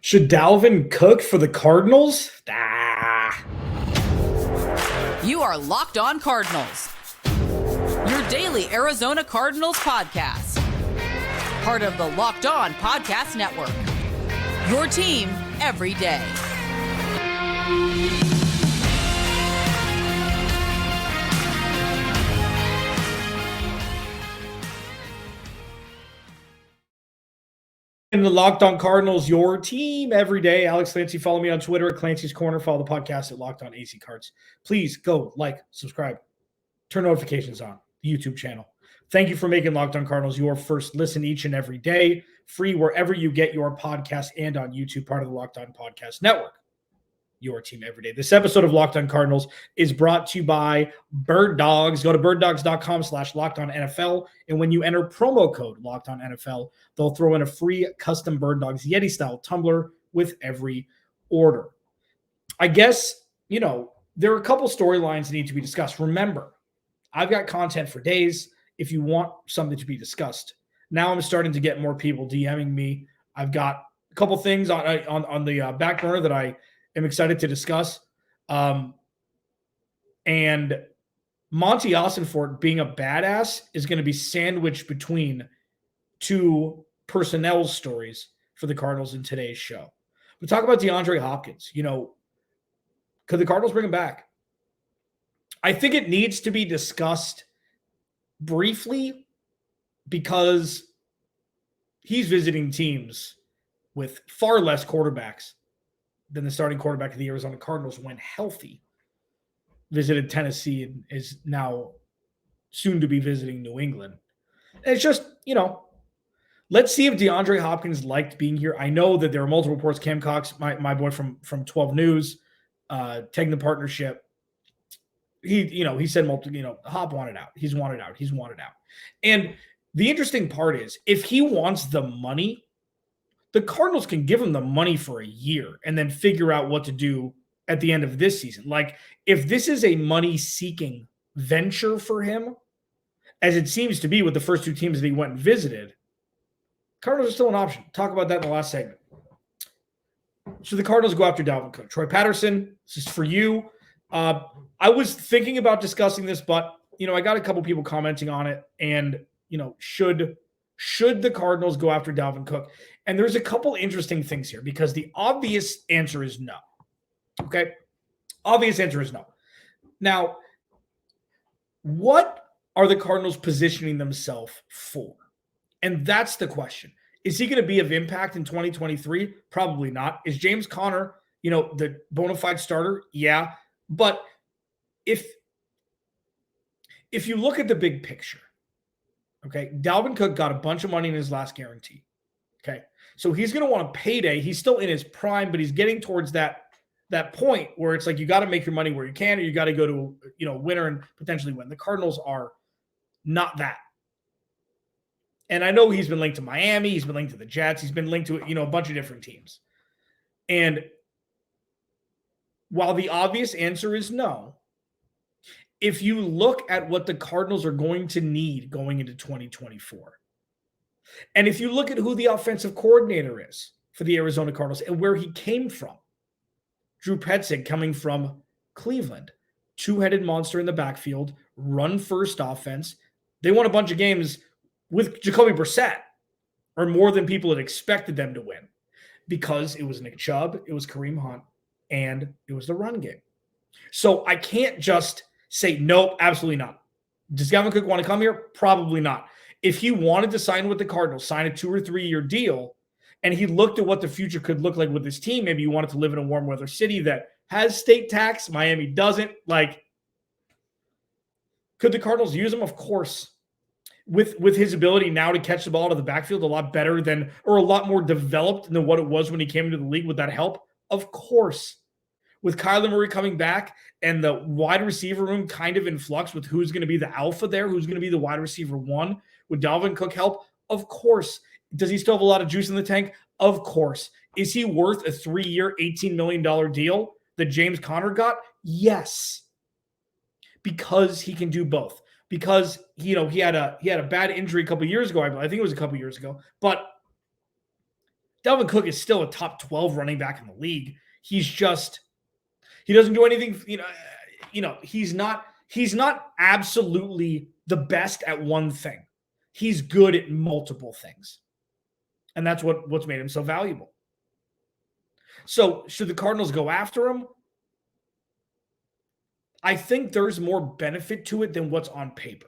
Should Dalvin Cook for the Cardinals? You are Locked On Cardinals, your daily Arizona Cardinals podcast. Part of the Locked On Podcast Network, your team every day. In the Locked On Cardinals, your team every day. Alex Clancy, follow me on Twitter at Clancy's Corner. Follow the podcast at Locked On AC Cards. Please go like, subscribe, turn notifications on the YouTube channel. Thank you for making Locked On Cardinals your first listen each and every day. Free wherever you get your podcast and on YouTube, part of the Locked On Podcast Network. Your team every day. This episode of Locked On Cardinals is brought to you by Bird Dogs. Go to birddogs.com/LockedOnNFL. And when you enter promo code LockedOnNFL, they'll throw in a free custom Bird Dogs Yeti style tumbler with every order. I guess, there are a couple storylines that need to be discussed. Remember, I've got content for days if you want something to be discussed. Now I'm starting to get more people DMing me. I've got a couple things on the back burner that I am excited to discuss. And Monti Ossenfort being a badass is going to be sandwiched between two personnel stories for the Cardinals in today's show. We talk about DeAndre Hopkins. Could the Cardinals bring him back? I think it needs to be discussed briefly because he's visiting teams with far less quarterbacks than the starting quarterback of the Arizona Cardinals when healthy. Visited Tennessee and is now soon to be visiting New England. And it's just, let's see if DeAndre Hopkins liked being here. I know that there are multiple reports. Cam Cox, my boy from 12 News, taking the partnership. He said Hop wanted out. He's wanted out. And the interesting part is if he wants the money, the Cardinals can give him the money for a year and then figure out what to do at the end of this season. Like, if this is a money-seeking venture for him, as it seems to be with the first two teams that he went and visited, Cardinals are still an option. Talk about that in the last segment. So the Cardinals go after Dalvin Cook. Troy Patterson, this is for you. I was thinking about discussing this, but, I got a couple people commenting on it. And, should the Cardinals go after Dalvin Cook? And there's a couple interesting things here because the obvious answer is no. Okay? Obvious answer is no. Now, what are the Cardinals positioning themselves for? And that's the question. Is he going to be of impact in 2023? Probably not. Is James Conner, the bona fide starter? Yeah. But if you look at the big picture, okay, Dalvin Cook got a bunch of money in his last guarantee. Okay. So he's going to want a payday. He's still in his prime, but he's getting towards that point where it's like you got to make your money where you can, or you got to go to, winner and potentially win. The Cardinals are not that. And I know he's been linked to Miami. He's been linked to the Jets. He's been linked to, a bunch of different teams. And while the obvious answer is no, if you look at what the Cardinals are going to need going into 2024, and if you look at who the offensive coordinator is for the Arizona Cardinals and where he came from, Drew Petzing coming from Cleveland, two-headed monster in the backfield, run-first offense. They won a bunch of games with Jacoby Brissett, or more than people had expected them to win, because it was Nick Chubb, it was Kareem Hunt, and it was the run game. So I can't just say, nope, absolutely not. Does Dalvin Cook want to come here? Probably not. If he wanted to sign with the Cardinals, sign a 2 or 3 year deal, and he looked at what the future could look like with his team, maybe you wanted to live in a warm weather city that has state tax, Miami doesn't, could the Cardinals use him? Of course. With his ability now to catch the ball out of the backfield a lot better than, or a lot more developed than what it was when he came into the league, would that help? Of course. With Kyler Murray coming back and the wide receiver room kind of in flux with who's going to be the alpha there, who's going to be the wide receiver one, would Dalvin Cook help? Of course. Does he still have a lot of juice in the tank? Of course. Is he worth a 3-year, $18 million deal that James Conner got? Yes. Because he can do both. Because, he had a bad injury a couple years ago. I think it was a couple years ago. But Dalvin Cook is still a top 12 running back in the league. He doesn't do anything, he's not absolutely the best at one thing. He's good at multiple things. And that's what's made him so valuable. So should the Cardinals go after him? I think there's more benefit to it than what's on paper.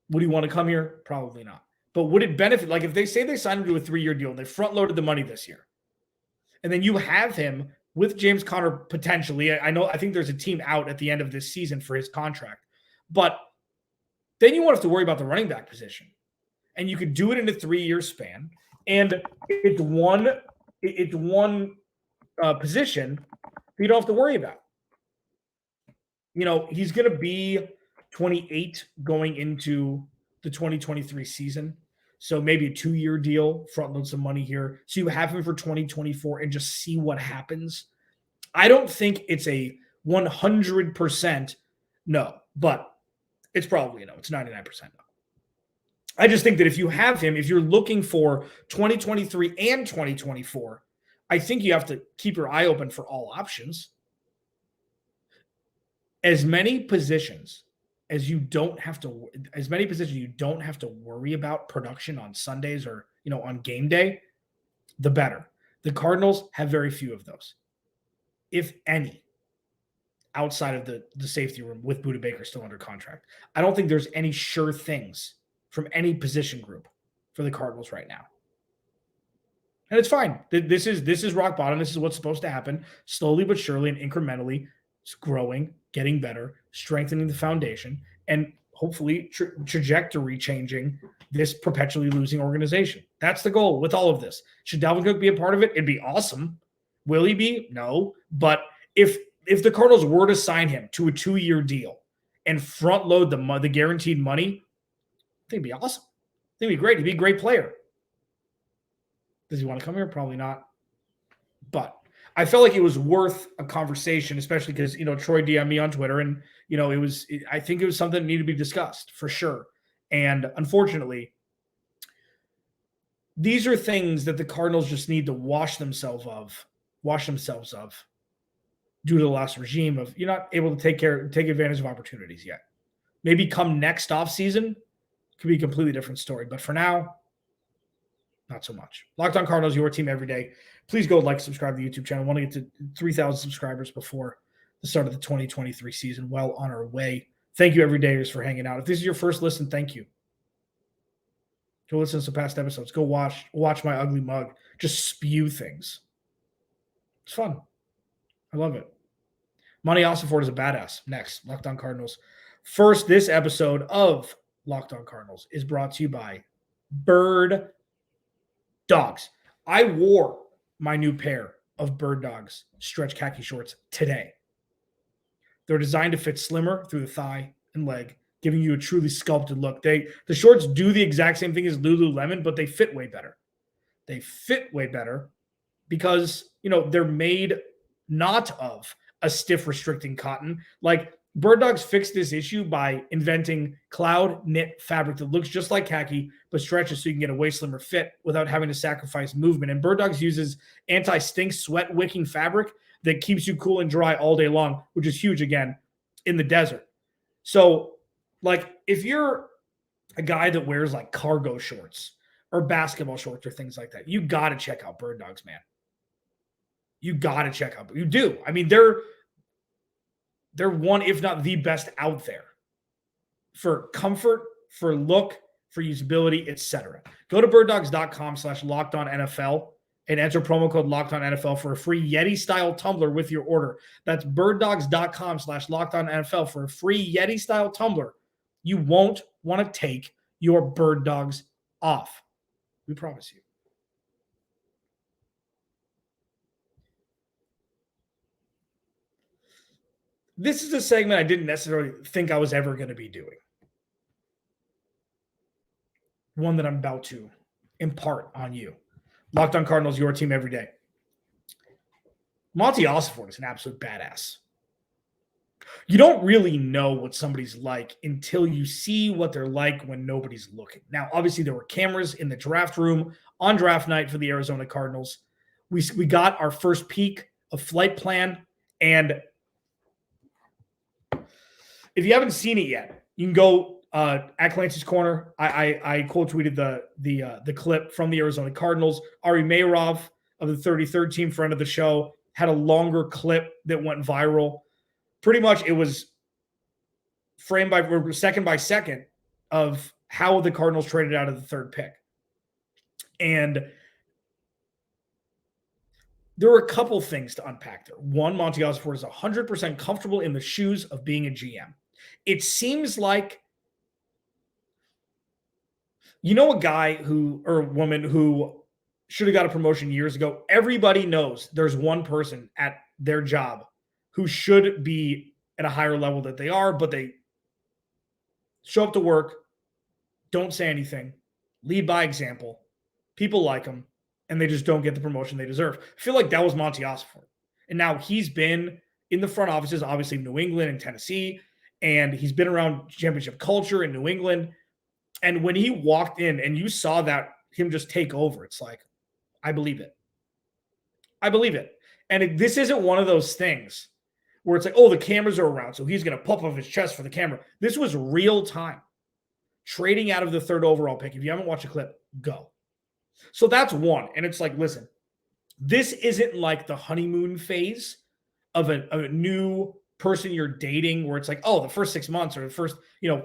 Would he want to come here? Probably not. But would it benefit? Like if they say they signed him to a 3-year deal and they front-loaded the money this year, and then you have him with James Conner potentially. I think there's a team out at the end of this season for his contract. But then you won't have to worry about the running back position. And you could do it in a 3-year span. And it's one position you don't have to worry about. He's going to be 28 going into the 2023 season. So maybe a 2-year deal, front load some money here. So you have him for 2024 and just see what happens. I don't think it's a 100% no, but it's probably a no. It's 99% no. I just think that if you have him, if you're looking for 2023 and 2024, I think you have to keep your eye open for all options. As many positions you don't have to worry about production on Sundays or, on game day, the better. The Cardinals have very few of those, if any, outside of the safety room with Budda Baker still under contract. I don't think there's any sure things from any position group for the Cardinals right now. And it's fine. This is rock bottom. This is what's supposed to happen slowly but surely and incrementally. It's growing, getting better, strengthening the foundation, and hopefully trajectory changing this perpetually losing organization. That's the goal with all of this. Should Dalvin Cook be a part of it? It'd be awesome. Will he be? No. But if the Cardinals were to sign him to a 2-year deal and front load the guaranteed money, I think it'd be awesome. I think it'd be great. He'd be a great player. Does he want to come here? Probably not. But I felt like it was worth a conversation, especially because, Troy DM'd me on Twitter and, I think it was something that needed to be discussed for sure. And unfortunately, these are things that the Cardinals just need to wash themselves of due to the last regime of you're not able to take advantage of opportunities yet. Maybe come next offseason could be a completely different story. But for now, not so much. Locked On Cardinals, your team every day. Please go like, subscribe to the YouTube channel. I want to get to 3,000 subscribers before the start of the 2023 season. Well on our way. Thank you, everydayers, for hanging out. If this is your first listen, thank you. Go listen to some past episodes. Go watch my ugly mug. Just spew things. It's fun. I love it. Monti Ossenfort is a badass. Next, Locked On Cardinals. First, this episode of Locked On Cardinals is brought to you by Bird Dogs. I wore my new pair of Bird Dogs stretch khaki shorts today. They're designed to fit slimmer through the thigh and leg, giving you a truly sculpted look. The shorts do the exact same thing as Lululemon, but they fit way better. They fit way better because, they're made not of a stiff restricting cotton. Like Bird Dogs fixed this issue by inventing cloud knit fabric that looks just like khaki, but stretches so you can get a way slimmer fit without having to sacrifice movement. And Bird Dogs uses anti-stink sweat wicking fabric that keeps you cool and dry all day long, which is huge again in the desert. So if you're a guy that wears like cargo shorts or basketball shorts or things like that, you got to check out Bird Dogs, man. You got to check out. You do. I mean, they're one, if not the best out there for comfort, for look, for usability, etc. Go to birddogs.com/lockedonnfl and enter promo code LockedOnNFL for a free Yeti-style tumbler with your order. That's birddogs.com/LockedOnNFL for a free Yeti-style tumbler. You won't want to take your Bird Dogs off. We promise you. This is a segment I didn't necessarily think I was ever going to be doing. One that I'm about to impart on you. Locked On Cardinals, your team every day. Monti Ossenfort is an absolute badass. You don't really know what somebody's like until you see what they're like when nobody's looking. Now, obviously, there were cameras in the draft room on draft night for the Arizona Cardinals. We got our first peek of flight plan. And if you haven't seen it yet, you can go at Clancy's Corner. I quote tweeted the clip from the Arizona Cardinals. Ari Meirov of the 33rd team, friend of the show, had a longer clip that went viral. Pretty much it was second by second of how the Cardinals traded out of the third pick. And there were a couple things to unpack there. One, Monti Ossenfort is 100% comfortable in the shoes of being a GM. It seems like, a guy or a woman who should have got a promotion years ago. Everybody knows there's one person at their job who should be at a higher level that they are, but they show up to work, don't say anything, lead by example. People like them, and they just don't get the promotion they deserve. I feel like that was Monti Ossenfort. And now he's been in the front offices, obviously New England and Tennessee, and he's been around championship culture in New England. And when he walked in and you saw that him just take over, it's like, I believe it. I believe it. And this isn't one of those things where it's like, oh, the cameras are around, so he's going to puff off his chest for the camera. This was real time. Trading out of the third overall pick. If you haven't watched the clip, go. So that's one. And it's like, listen, this isn't like the honeymoon phase of a new person you're dating where it's like, oh, the first 6 months or the first,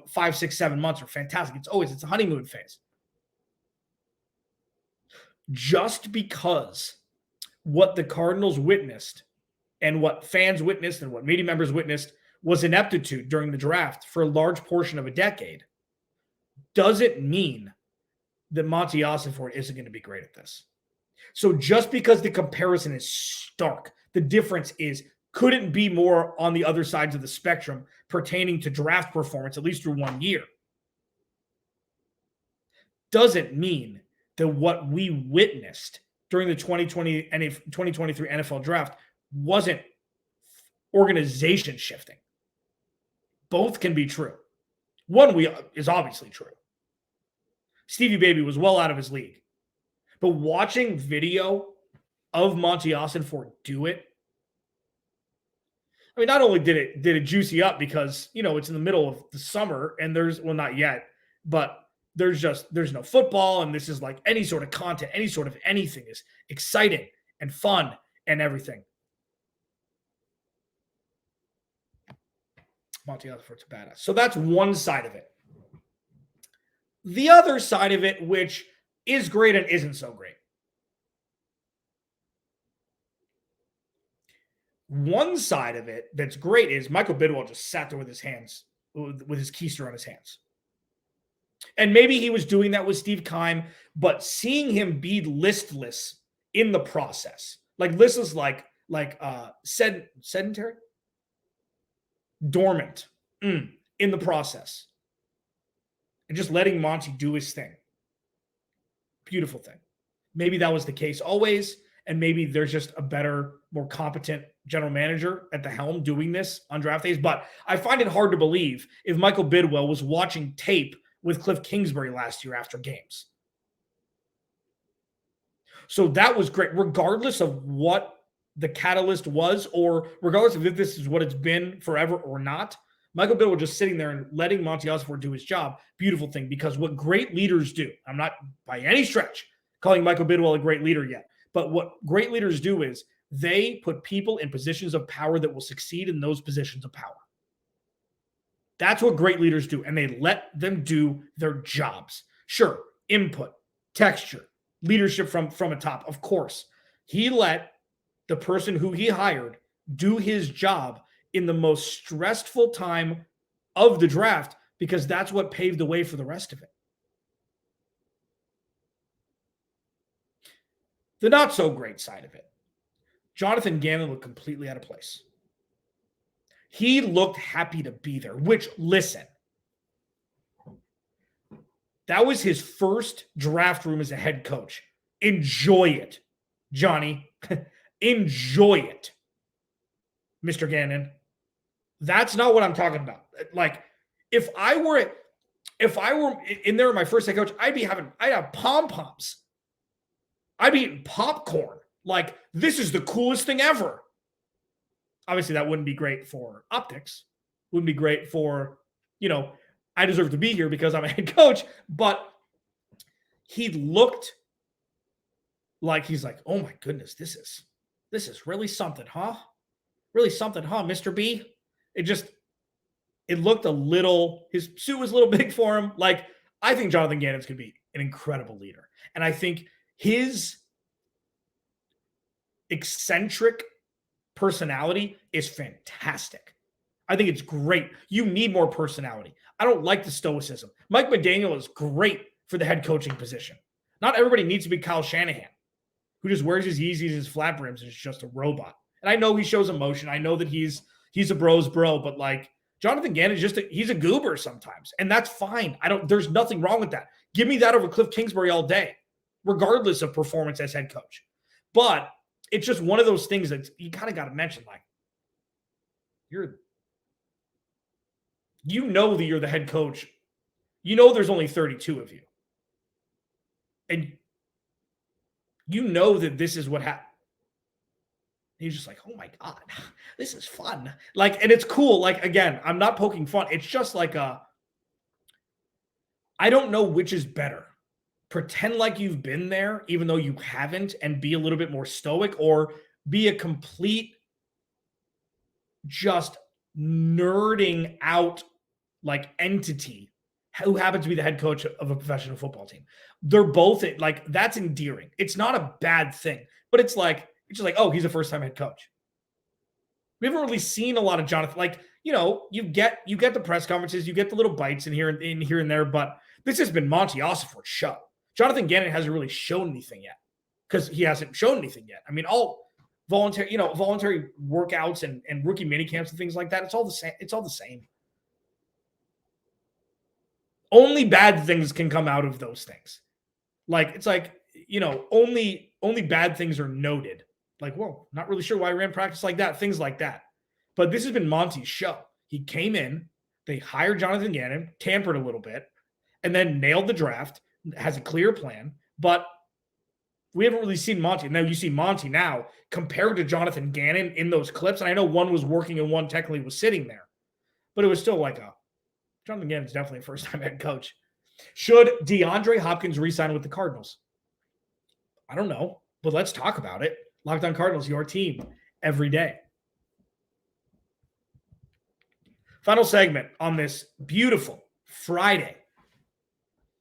5, 6, 7 months are fantastic. It's a honeymoon phase. Just because what the Cardinals witnessed and what fans witnessed and what media members witnessed was ineptitude during the draft for a large portion of a decade doesn't mean that Monti Ossenfort isn't going to be great at this. So just because the comparison is stark, the difference couldn't be more on the other sides of the spectrum pertaining to draft performance, at least through 1 year, doesn't mean that what we witnessed during the 2020 and 2023 NFL draft wasn't organization shifting. Both can be true. One is obviously true. Stevie Baby was well out of his league. But watching video of Monti Ossenfort do it, I mean, not only did it juicy up because, it's in the middle of the summer and not yet, but there's no football, and this is like any sort of content, any sort of anything is exciting and fun and everything. Monti Ossenfort's a badass. So that's one side of it. The other side of it, which is great and isn't so great. One side of it that's great is Michael Bidwell just sat there with his keister on his hands. And maybe he was doing that with Steve Keim, but seeing him be listless in the process, like listless, like sedentary, dormant in the process, and just letting Monty do his thing. Beautiful thing. Maybe that was the case always, and maybe there's just a better, more competent general manager at the helm doing this on draft days. But I find it hard to believe if Michael Bidwell was watching tape with Cliff Kingsbury last year after games. So that was great, regardless of what the catalyst was, or regardless of if this is what it's been forever or not. Michael Bidwell just sitting there and letting Monti Ossenfort do his job. Beautiful thing, because what great leaders do, I'm not by any stretch calling Michael Bidwell a great leader yet, but what great leaders do is they put people in positions of power that will succeed in those positions of power. That's what great leaders do, and they let them do their jobs. Sure, input, texture, leadership from atop, of course. He let the person who he hired do his job in the most stressful time of the draft, because that's what paved the way for the rest of it. The not so great side of it, Jonathan Gannon looked completely out of place. He looked happy to be there, which, listen, that was his first draft room as a head coach. Enjoy it, Johnny. Enjoy it, Mr. Gannon. That's not what I'm talking about. Like, if I were in there, my first head coach, I'd have pom-poms. I'd be eating popcorn. Like, this is the coolest thing ever. Obviously, that wouldn't be great for optics. Wouldn't be great for, I deserve to be here because I'm a head coach. But he looked like he's like, oh my goodness, this is really something, huh? Really something, huh, Mr. B? It looked a little, his suit was a little big for him. Like, I think Jonathan Gannon's going to be an incredible leader. And I think his eccentric personality is fantastic. I think it's great. You need more personality. I don't like the stoicism. Mike McDaniel is great for the head coaching position. Not everybody needs to be Kyle Shanahan, who just wears his Yeezys, his flat brims, and is just a robot. And I know he shows emotion. I know that he's a bro's bro, but like, Jonathan Gannon is he's a goober sometimes, and that's fine. There's nothing wrong with that. Give me that over Cliff Kingsbury all day, regardless of performance as head coach. But it's just one of those things that you kind of got to mention, like, that you're the head coach. There's only 32 of you. And that this is what happened. He's just like, oh my God, this is fun. Like, and it's cool. Like, again, I'm not poking fun. It's just like I don't know which is better. Pretend like you've been there, even though you haven't, and be a little bit more stoic, or be a complete just nerding out like entity who happens to be the head coach of a professional football team. They're both like, that's endearing. It's not a bad thing, but it's just like, oh, he's a first-time head coach. We haven't really seen a lot of Jonathan. Like, you get the press conferences, you get the little bites in here and there, but this has been Monti Ossenfort's show. Jonathan Gannon hasn't really shown anything yet because he hasn't shown anything yet. I mean, all voluntary workouts and rookie mini camps and things like that. It's all the same. It's all the same. Only bad things can come out of those things. Like, it's like, only bad things are noted. Like, whoa, not really sure why I ran practice like that, things like that. But this has been Monty's show. He came in, they hired Jonathan Gannon, tampered a little bit, and then nailed the draft, has a clear plan. But we haven't really seen Monty. Now you see Monty now compared to Jonathan Gannon in those clips. And I know one was working and one technically was sitting there. But it was still like Jonathan Gannon's definitely a first-time head coach. Should DeAndre Hopkins re-sign with the Cardinals? I don't know, but let's talk about it. Locked On Cardinals, your team every day. Final segment on this beautiful Friday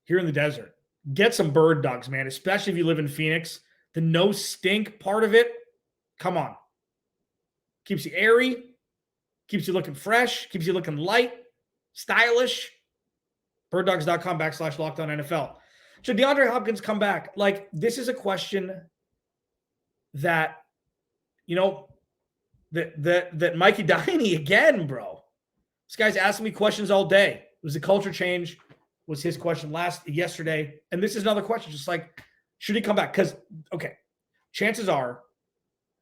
here in the desert. Get some bird dogs, man, especially if you live in Phoenix. The no stink part of it, come on. Keeps you airy, keeps you looking fresh, keeps you looking light, stylish. birddogs.com/LockedOnNFL. Should DeAndre Hopkins come back? Like, this is a question that, that Mikey Diney again, bro. This guy's asking me questions all day. It was a culture change, was his question yesterday. And this is another question, just like, should he come back? Because, okay, chances are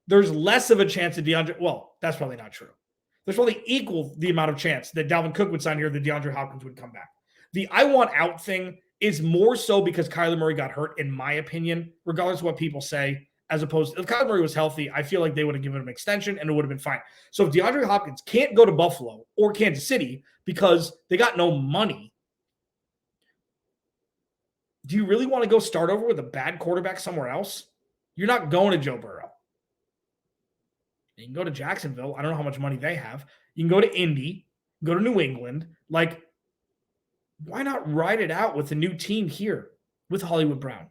there's less of a chance that DeAndre, well, that's probably not true. There's probably equal the amount of chance that Dalvin Cook would sign here that DeAndre Hopkins would come back. The I want out thing is more so because Kyler Murray got hurt, in my opinion, regardless of what people say, as opposed to if Kyler Murray was healthy, I feel like they would have given him an extension and it would have been fine. So if DeAndre Hopkins can't go to Buffalo or Kansas City because they got no money, do you really want to go start over with a bad quarterback somewhere else? You're not going to Joe Burrow. You can go to Jacksonville. I don't know how much money they have. You can go to Indy, go to New England. Like, why not ride it out with a new team here with Hollywood Brown,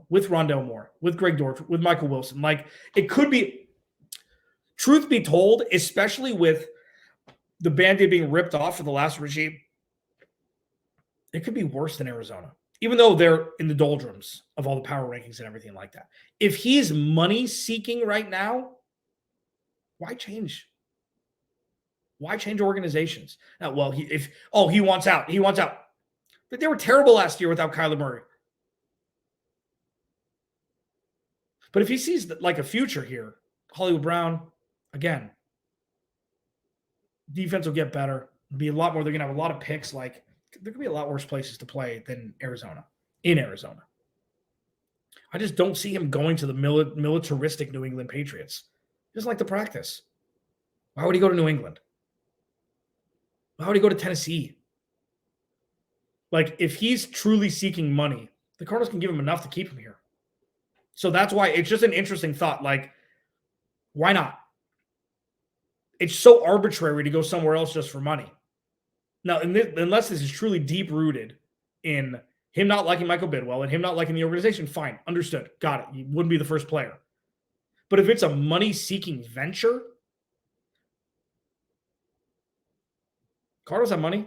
with Rondale Moore, with Greg Dortch, with Michael Wilson? Like, it could be, truth be told, especially with the Band-Aid being ripped off for the last regime, it could be worse than Arizona, even though they're in the doldrums of all the power rankings and everything like that. If he's money seeking right now, why change? Why change organizations? Now, well, he wants out. He wants out. But they were terrible last year without Kyler Murray. But if he sees like a future here, Hollywood Brown, again, Defense will get better. It'll be a lot more. They're going to have a lot of picks. Like, there could be a lot worse places to play than Arizona, in Arizona. I just don't see him going to the militaristic New England Patriots. He doesn't like to practice. Why would he go to New England? Why would he go to Tennessee? Like, if he's truly seeking money, the Cardinals can give him enough to keep him here. So that's why it's just an interesting thought. Like, why not? It's so arbitrary to go somewhere else just for money. Now, unless this is truly deep-rooted in him not liking Michael Bidwell and him not liking the organization, fine, understood, got it. You wouldn't be the first player. But if it's a money-seeking venture, Cardinals have money.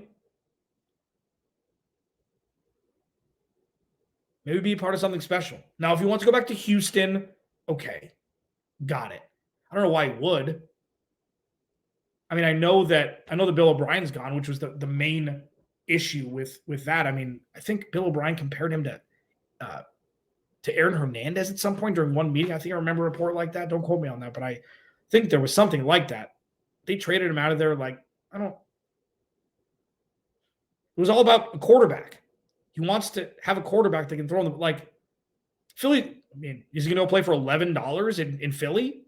Maybe be a part of something special. Now, if he wants to go back to Houston, okay, got it. I don't know why he would. I mean, I know that Bill O'Brien's gone, which was the main issue with that. I mean, I think Bill O'Brien compared him to Aaron Hernandez at some point during one meeting. I think I remember a report like that. Don't quote me on that, but I think there was something like that. They traded him out of there. Like, it was all about a quarterback. He wants to have a quarterback that can throw in the, like, Philly. I mean, is he going to play for $11 in Philly?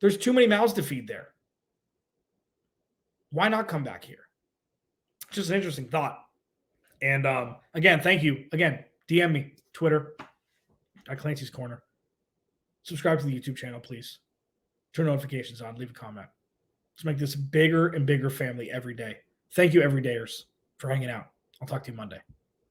There's too many mouths to feed there. Why not come back here? Just an interesting thought. And again, thank you. Again, DM me, Twitter, at Clancy's Corner. Subscribe to the YouTube channel, please. Turn notifications on. Leave a comment. Let's make this a bigger and bigger family every day. Thank you, everydayers, for hanging out. I'll talk to you Monday.